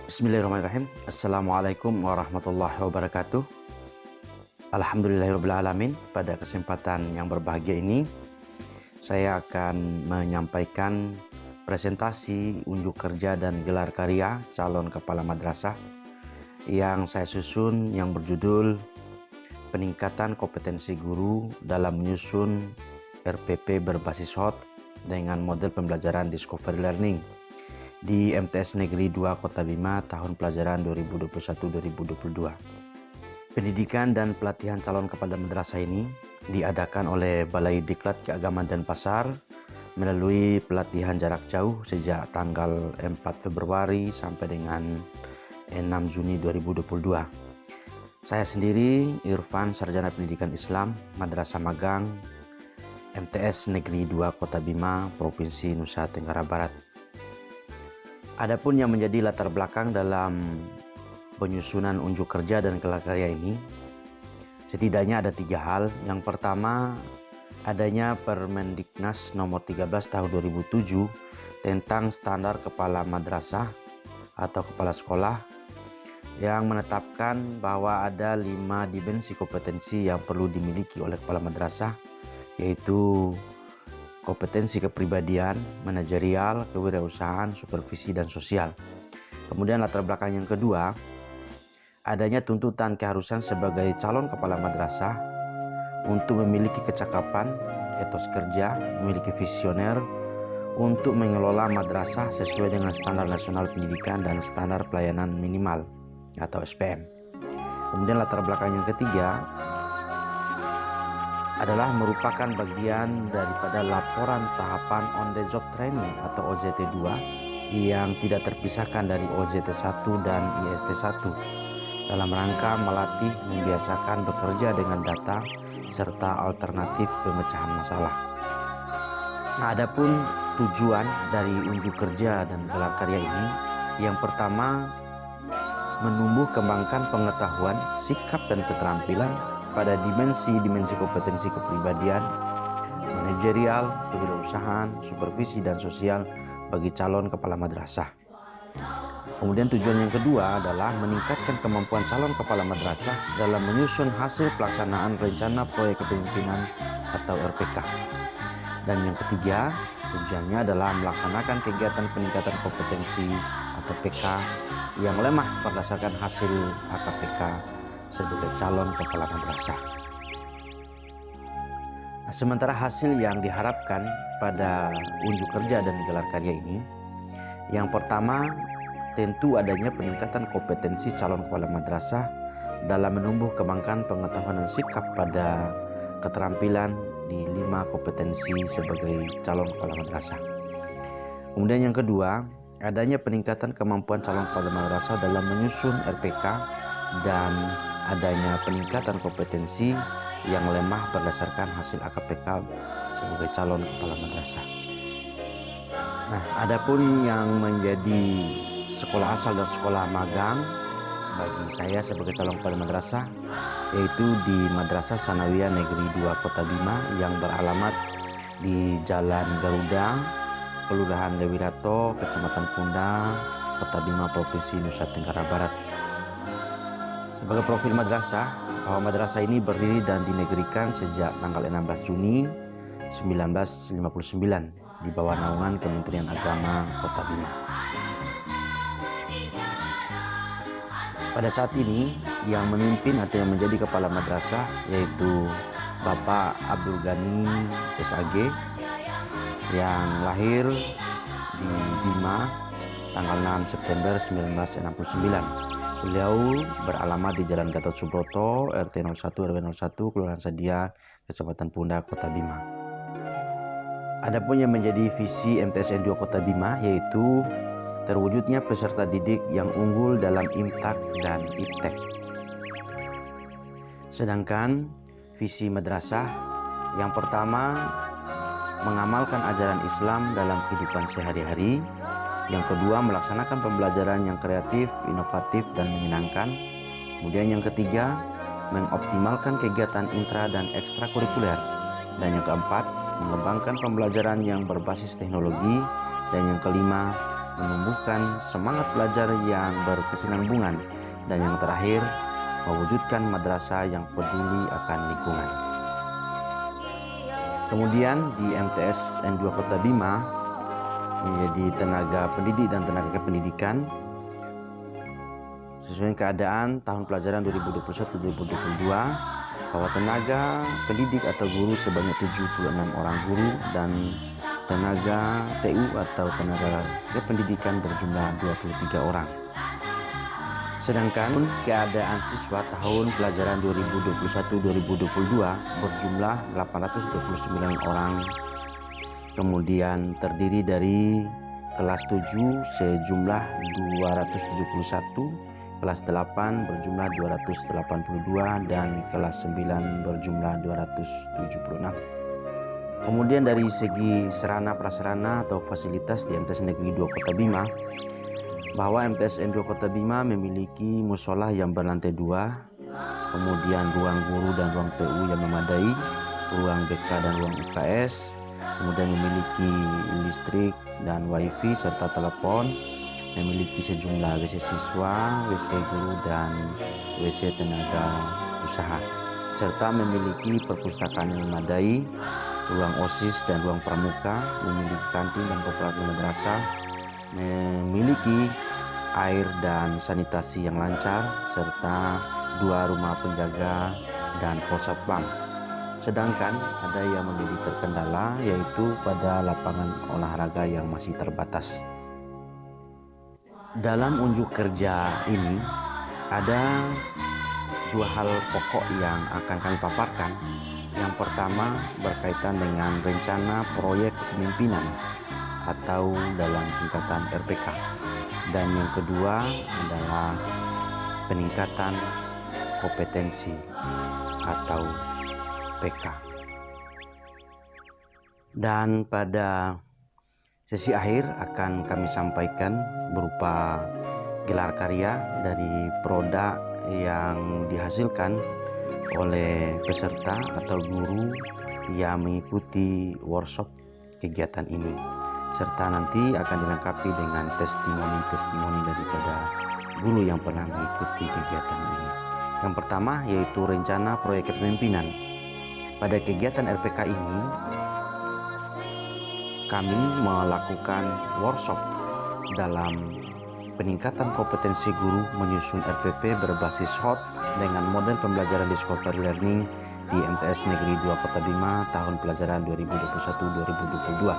Bismillahirrahmanirrahim. Assalamualaikum warahmatullahi wabarakatuh. Alhamdulillahirrahmanirrahim. Pada kesempatan yang berbahagia ini, saya akan menyampaikan presentasi unjuk kerja dan gelar karya calon kepala madrasah yang saya susun, yang berjudul Peningkatan Kompetensi Guru dalam Menyusun RPP berbasis HOT dengan model pembelajaran Discovery Learning di MTS Negeri 2 Kota Bima tahun pelajaran 2021-2022. Pendidikan dan pelatihan calon kepala madrasah ini diadakan oleh Balai Diklat Keagamaan dan Pasar melalui pelatihan jarak jauh sejak tanggal 4 Februari sampai dengan 6 Juni 2022. Saya sendiri, Irfan, Sarjana Pendidikan Islam, Madrasah Magang, MTS Negeri 2 Kota Bima, Provinsi Nusa Tenggara Barat. Adapun yang menjadi latar belakang dalam penyusunan unjuk kerja dan gelar karya ini, setidaknya ada 3 hal. Yang pertama, adanya Permendiknas nomor 13 tahun 2007 tentang standar kepala madrasah atau kepala sekolah yang menetapkan bahwa ada 5 dimensi kompetensi yang perlu dimiliki oleh kepala madrasah, yaitu kompetensi kepribadian, manajerial, kewirausahaan, supervisi, dan sosial. Kemudian latar belakang yang kedua, adanya tuntutan keharusan sebagai calon kepala madrasah untuk memiliki kecakapan, etos kerja, memiliki visioner untuk mengelola madrasah sesuai dengan standar nasional pendidikan dan standar pelayanan minimal atau SPM. Kemudian latar belakang yang ketiga adalah merupakan bagian daripada laporan tahapan on the job training atau OJT 2 yang tidak terpisahkan dari OJT 1 dan IST 1 dalam rangka melatih membiasakan bekerja dengan data serta alternatif pemecahan masalah. Nah, adapun tujuan dari unjuk kerja dan gelar karya ini, yang pertama, menumbuh kembangkan pengetahuan, sikap dan keterampilan pada dimensi-dimensi kompetensi kepribadian, manajerial, kewirausahaan, supervisi, dan sosial bagi calon kepala madrasah. Kemudian tujuan yang kedua adalah meningkatkan kemampuan calon kepala madrasah dalam menyusun hasil pelaksanaan rencana proyek kepemimpinan atau RPK. Dan yang ketiga, tujuannya adalah melaksanakan kegiatan peningkatan kompetensi atau PK yang lemah berdasarkan hasil AKPK sebagai calon kepala madrasah. Nah, sementara hasil yang diharapkan pada unjuk kerja dan gelar karya ini, yang pertama tentu adanya peningkatan kompetensi calon kepala madrasah dalam menumbuh kembangkan pengetahuan dan sikap pada keterampilan di 5 kompetensi sebagai calon kepala madrasah. Kemudian yang kedua, adanya peningkatan kemampuan calon kepala madrasah dalam menyusun RPK dan adanya peningkatan kompetensi yang lemah berdasarkan hasil AKPK sebagai calon kepala madrasah. Nah, adapun yang menjadi sekolah asal dan sekolah magang bagi saya sebagai calon kepala madrasah, yaitu di Madrasah Sanawiyah Negeri 2 Kota Bima yang beralamat di Jalan Garuda, Kelurahan Lewirato, Kecamatan Punda, Kota Bima, Provinsi Nusa Tenggara Barat. Sebagai profil madrasah, bahwa madrasah ini berdiri dan dinegerikan sejak tanggal 16 Juni 1959 di bawah naungan Kementerian Agama Kota Bima. Pada saat ini, yang memimpin atau yang menjadi kepala madrasah yaitu Bapak Abdul Ghani SAG yang lahir di Bima tanggal 6 September 1969. Beliau beralamat di Jalan Gatot Subroto, RT 01 RW 01, Kelurahan Sadia, Kecamatan Punda, Kota Bima. Adapun yang menjadi visi MTSN 2 Kota Bima yaitu terwujudnya peserta didik yang unggul dalam IMTAK dan IPTEK. Sedangkan visi madrasah yang pertama, mengamalkan ajaran Islam dalam kehidupan sehari-hari. Yang kedua, melaksanakan pembelajaran yang kreatif, inovatif, dan menyenangkan. Kemudian yang ketiga, mengoptimalkan kegiatan intra dan ekstrakurikuler. Dan yang keempat, mengembangkan pembelajaran yang berbasis teknologi. Dan yang kelima, menumbuhkan semangat belajar yang berkesinambungan, dan yang terakhir, mewujudkan madrasah yang peduli akan lingkungan. Kemudian di MTS N2 Kota Bima menjadi tenaga pendidik dan tenaga kependidikan sesuai keadaan tahun pelajaran 2021-2022 bahwa tenaga pendidik atau guru sebanyak 76 orang guru dan tenaga TU atau tenaga kependidikan berjumlah 23 orang. Sedangkan keadaan siswa tahun pelajaran 2021-2022 berjumlah 829 orang. Kemudian terdiri dari kelas 7 sejumlah 271, kelas 8 berjumlah 282, dan kelas 9 berjumlah 276. Kemudian dari segi sarana prasarana atau fasilitas di MTS Negeri 2 Kota Bima, bahwa MTS N2 Kota Bima memiliki musola yang berlantai 2, kemudian ruang guru dan ruang PU yang memadai, ruang BK dan ruang UKS, kemudian memiliki listrik dan wifi serta telepon, memiliki sejumlah WC siswa, WC guru, dan WC tenaga usaha, serta memiliki perpustakaan yang memadai, ruang OSIS dan ruang pramuka, memiliki kantin dan koperasi madrasah, memiliki air dan sanitasi yang lancar, serta 2 rumah penjaga dan pos satpam. Sedangkan ada yang menjadi terkendala, yaitu pada lapangan olahraga yang masih terbatas. Dalam unjuk kerja ini ada 2 hal pokok yang akan kami paparkan. Yang pertama berkaitan dengan rencana proyek kepemimpinan atau dalam singkatan RPK, dan yang kedua adalah peningkatan kompetensi atau PK. Dan pada sesi akhir akan kami sampaikan berupa gelar karya dari produk yang dihasilkan oleh peserta atau guru yang mengikuti workshop kegiatan ini, serta nanti akan dilengkapi dengan testimoni-testimoni daripada guru yang pernah mengikuti kegiatan ini. Yang pertama yaitu rencana proyek kepemimpinan. Pada kegiatan RPK ini kami melakukan workshop dalam peningkatan kompetensi guru menyusun RPP berbasis HOT dengan model pembelajaran discovery learning di MTS Negeri 2 Kota Bima tahun pelajaran 2021-2022.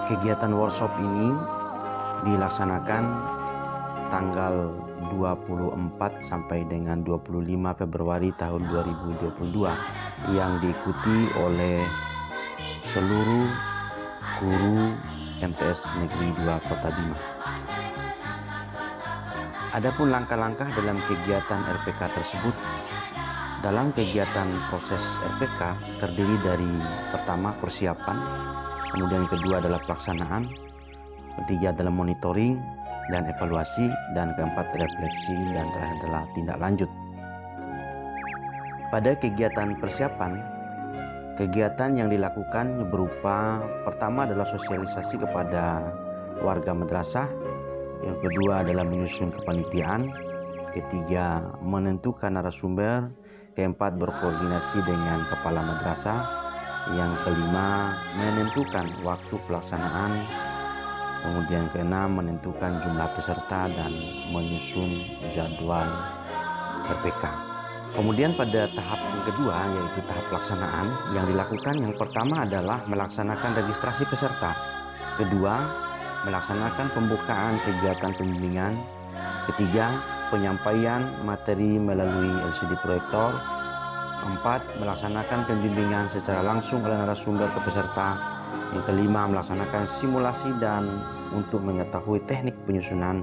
Kegiatan workshop ini dilaksanakan tanggal 24 sampai dengan 25 Februari tahun 2022 yang diikuti oleh seluruh guru MTS Negeri 2 Kota Bima. Adapun langkah-langkah dalam kegiatan RPK tersebut. Dalam kegiatan proses RPK terdiri dari pertama persiapan, kemudian kedua adalah pelaksanaan, ketiga adalah monitoring dan evaluasi, dan keempat refleksi, dan terakhir adalah tindak lanjut. Pada kegiatan persiapan, kegiatan yang dilakukan berupa pertama adalah sosialisasi kepada warga madrasah, yang kedua adalah menyusun kepanitiaan, ketiga menentukan narasumber, keempat berkoordinasi dengan kepala madrasah, yang kelima menentukan waktu pelaksanaan, kemudian keenam menentukan jumlah peserta dan menyusun jadwal RPK. Kemudian pada tahap yang kedua yaitu tahap pelaksanaan, yang dilakukan yang pertama adalah melaksanakan registrasi peserta, kedua melaksanakan pembukaan kegiatan pembimbingan, ketiga penyampaian materi melalui LCD proyektor, keempat melaksanakan pembimbingan secara langsung oleh narasumber ke peserta, yang kelima melaksanakan simulasi dan untuk mengetahui teknik penyusunan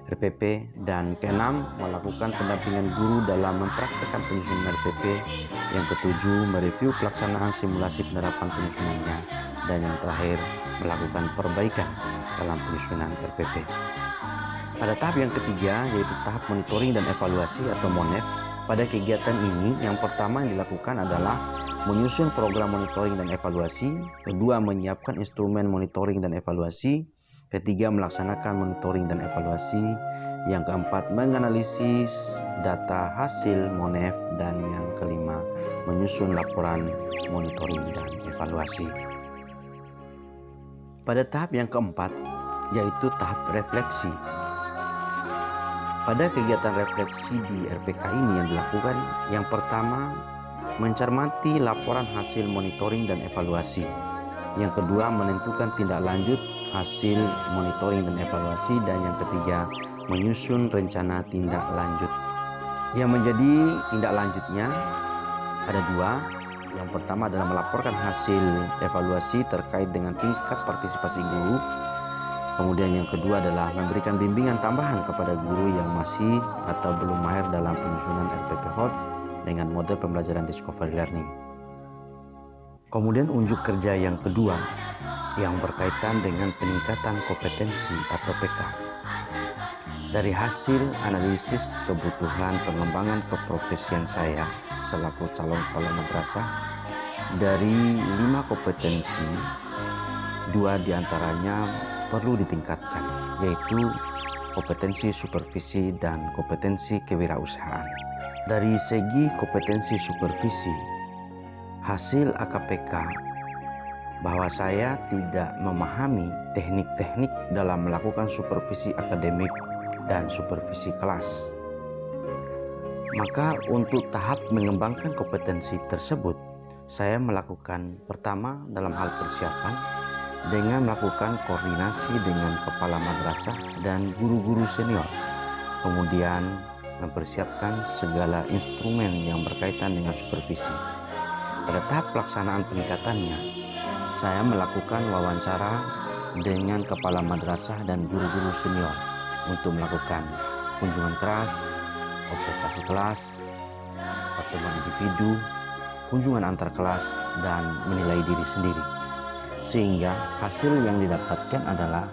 RPP, dan keenam melakukan pendampingan guru dalam mempraktikkan penyusunan RPP, yang ketujuh mereview pelaksanaan simulasi penerapan penyusunannya, dan yang terakhir melakukan perbaikan dalam penyusunan RPP. Pada tahap yang ketiga yaitu tahap monitoring dan evaluasi atau MONEV, pada kegiatan ini yang pertama yang dilakukan adalah menyusun program monitoring dan evaluasi. Kedua, menyiapkan instrumen monitoring dan evaluasi. Ketiga, melaksanakan monitoring dan evaluasi. Yang keempat, menganalisis data hasil MONEF. Dan yang kelima, menyusun laporan monitoring dan evaluasi. Pada tahap yang keempat, yaitu tahap refleksi. Pada kegiatan refleksi di RPK ini yang dilakukan, yang pertama, mencermati laporan hasil monitoring dan evaluasi. Yang kedua, menentukan tindak lanjut hasil monitoring dan evaluasi. Dan yang ketiga, menyusun rencana tindak lanjut. Yang menjadi tindak lanjutnya ada dua. Yang pertama adalah melaporkan hasil evaluasi terkait dengan tingkat partisipasi guru. Kemudian yang kedua adalah memberikan bimbingan tambahan kepada guru yang masih atau belum mahir dalam penyusunan RPP HOTS dengan model pembelajaran discovery learning. Kemudian unjuk kerja yang kedua yang berkaitan dengan peningkatan kompetensi atau PK. Dari hasil analisis kebutuhan pengembangan keprofesian saya selaku calon kepala madrasah, dari 5 kompetensi, 2 diantaranya perlu ditingkatkan, yaitu kompetensi supervisi dan kompetensi kewirausahaan. Dari segi kompetensi supervisi, hasil AKPK bahwa saya tidak memahami teknik-teknik dalam melakukan supervisi akademik dan supervisi kelas. Maka untuk tahap mengembangkan kompetensi tersebut, saya melakukan pertama dalam hal persiapan dengan melakukan koordinasi dengan kepala madrasah dan guru-guru senior. Kemudian mempersiapkan segala instrumen yang berkaitan dengan supervisi. Pada tahap pelaksanaan peningkatannya, saya melakukan wawancara dengan kepala madrasah dan guru-guru senior untuk melakukan kunjungan kelas, observasi kelas, pertemuan individu, kunjungan antar kelas, dan menilai diri sendiri. Sehingga hasil yang didapatkan adalah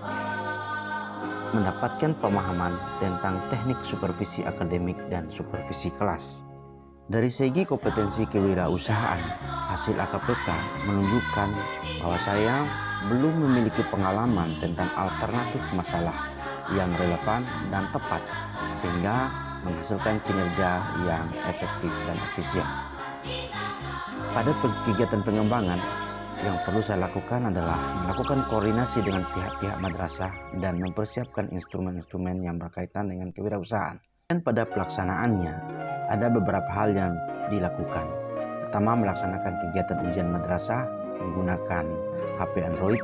mendapatkan pemahaman tentang teknik supervisi akademik dan supervisi kelas. Dari segi kompetensi kewirausahaan, hasil AKPK menunjukkan bahwa saya belum memiliki pengalaman tentang alternatif masalah yang relevan dan tepat, sehingga menghasilkan kinerja yang efektif dan efisien. Pada kegiatan pengembangan, yang perlu saya lakukan adalah melakukan koordinasi dengan pihak-pihak madrasah dan mempersiapkan instrumen-instrumen yang berkaitan dengan kewirausahaan. Dan pada pelaksanaannya, ada beberapa hal yang dilakukan. Pertama, melaksanakan kegiatan ujian madrasah menggunakan HP Android.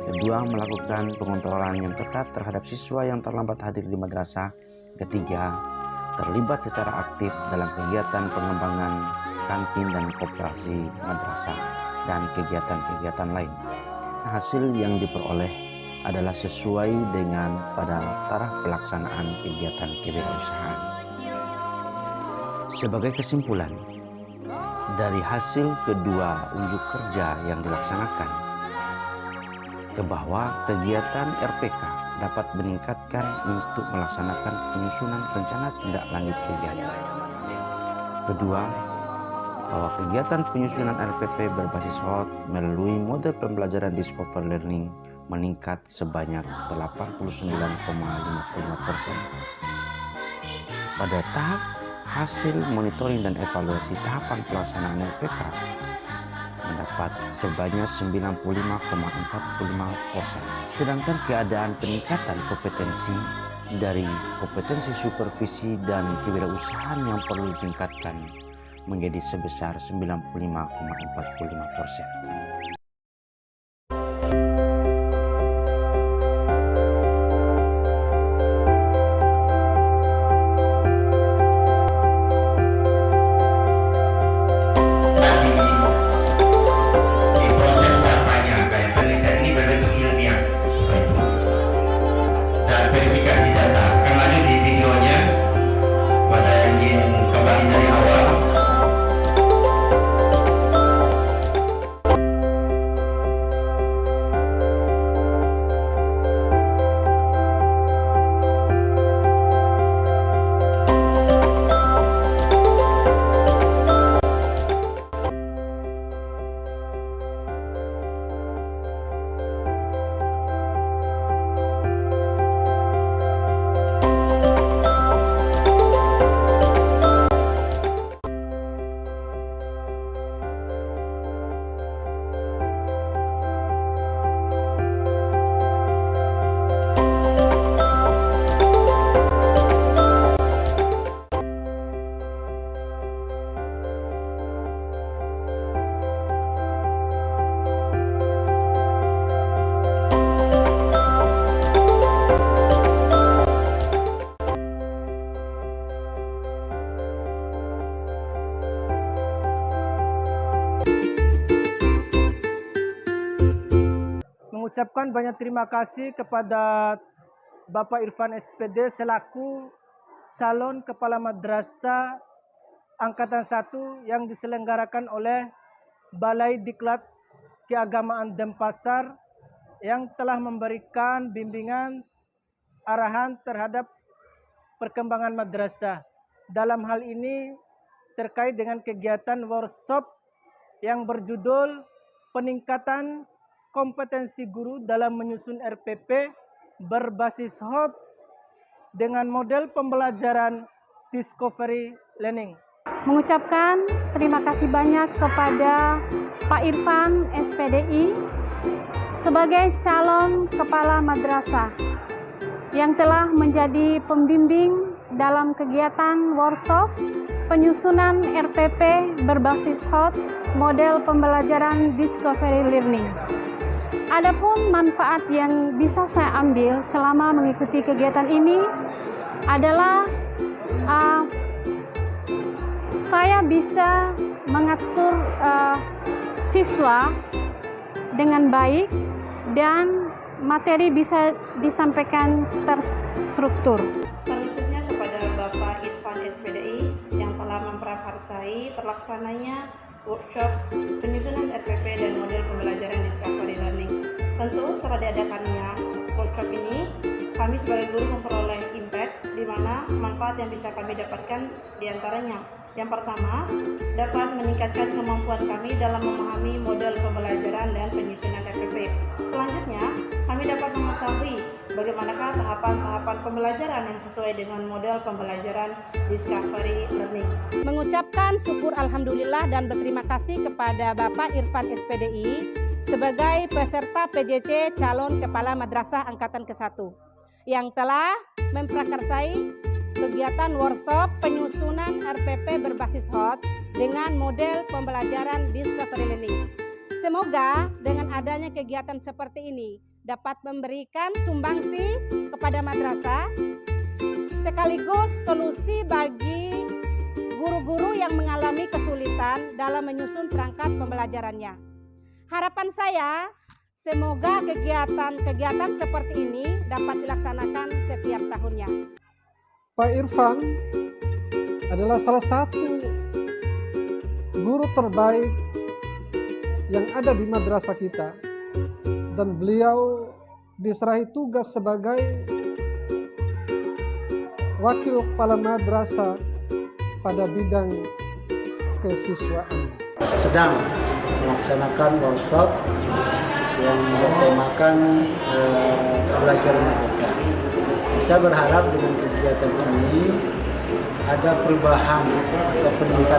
Kedua, melakukan pengontrolan yang ketat terhadap siswa yang terlambat hadir di madrasah. Ketiga, terlibat secara aktif dalam kegiatan pengembangan kantin dan koperasi madrasah dan kegiatan-kegiatan lain. Hasil yang diperoleh adalah sesuai dengan pada taraf pelaksanaan kegiatan kewirausahaan. Sebagai kesimpulan, dari hasil kedua unjuk kerja yang dilaksanakan, ke bahwa kegiatan RPK dapat meningkatkan untuk melaksanakan penyusunan rencana tindak lanjut kegiatan. Kedua, bahwa kegiatan penyusunan RPP berbasis HOTS melalui model pembelajaran discovery learning meningkat sebanyak 89,55%. Pada tahap hasil monitoring dan evaluasi tahapan pelaksanaan RPK mendapat sebanyak 95,45%. Sedangkan keadaan peningkatan kompetensi dari kompetensi supervisi dan kewirausahaan yang perlu ditingkatkan menjadi sebesar 95,45%. Verifikasi data akan lanjut di videonya. Pada ingin kembali dari awal, mengucapkan banyak terima kasih kepada Bapak Irfan SPD selaku calon Kepala Madrasah Angkatan 1 yang diselenggarakan oleh Balai Diklat Keagamaan Denpasar yang telah memberikan bimbingan arahan terhadap perkembangan madrasah. Dalam hal ini terkait dengan kegiatan workshop yang berjudul peningkatan kompetensi guru dalam menyusun RPP berbasis HOTS dengan model pembelajaran discovery learning. Mengucapkan terima kasih banyak kepada Pak Irfan SPDI sebagai calon kepala madrasah yang telah menjadi pembimbing dalam kegiatan workshop penyusunan RPP berbasis HOT model pembelajaran discovery learning. Adapun manfaat yang bisa saya ambil selama mengikuti kegiatan ini adalah saya bisa mengatur siswa dengan baik dan materi bisa disampaikan terstruktur. Khususnya kepada Bapak Irfan SPDI yang telah memprakarsai terlaksananya workshop penyusunan RPP dan model pembelajaran discovery learning. Tentu setelah diadakannya workshop ini, kami sebagai guru memperoleh impact di mana manfaat yang bisa kami dapatkan diantaranya. Yang pertama, dapat meningkatkan kemampuan kami dalam memahami model pembelajaran dan penyusunan RPP. Selanjutnya, kami dapat mengetahui bagaimanakah tahapan-tahapan pembelajaran yang sesuai dengan model pembelajaran discovery learning. Mengucapkan syukur alhamdulillah dan berterima kasih kepada Bapak Irfan SPDI sebagai peserta PJC calon Kepala Madrasah Angkatan ke-1 yang telah memprakarsai kegiatan workshop penyusunan RPP berbasis HOTS dengan model pembelajaran discovery learning. Semoga dengan adanya kegiatan seperti ini dapat memberikan sumbangsi kepada madrasah sekaligus solusi bagi guru-guru yang mengalami kesulitan dalam menyusun perangkat pembelajarannya. Harapan saya semoga kegiatan-kegiatan seperti ini dapat dilaksanakan setiap tahunnya. Pak Irfan adalah salah satu guru terbaik yang ada di madrasah kita, dan beliau diserahi tugas sebagai wakil kepala madrasah pada bidang kesiswaan. Sedang melaksanakan workshop yang bertemakan belajar merdeka. Saya berharap dengan kegiatan ini ada perubahan atau peningkatan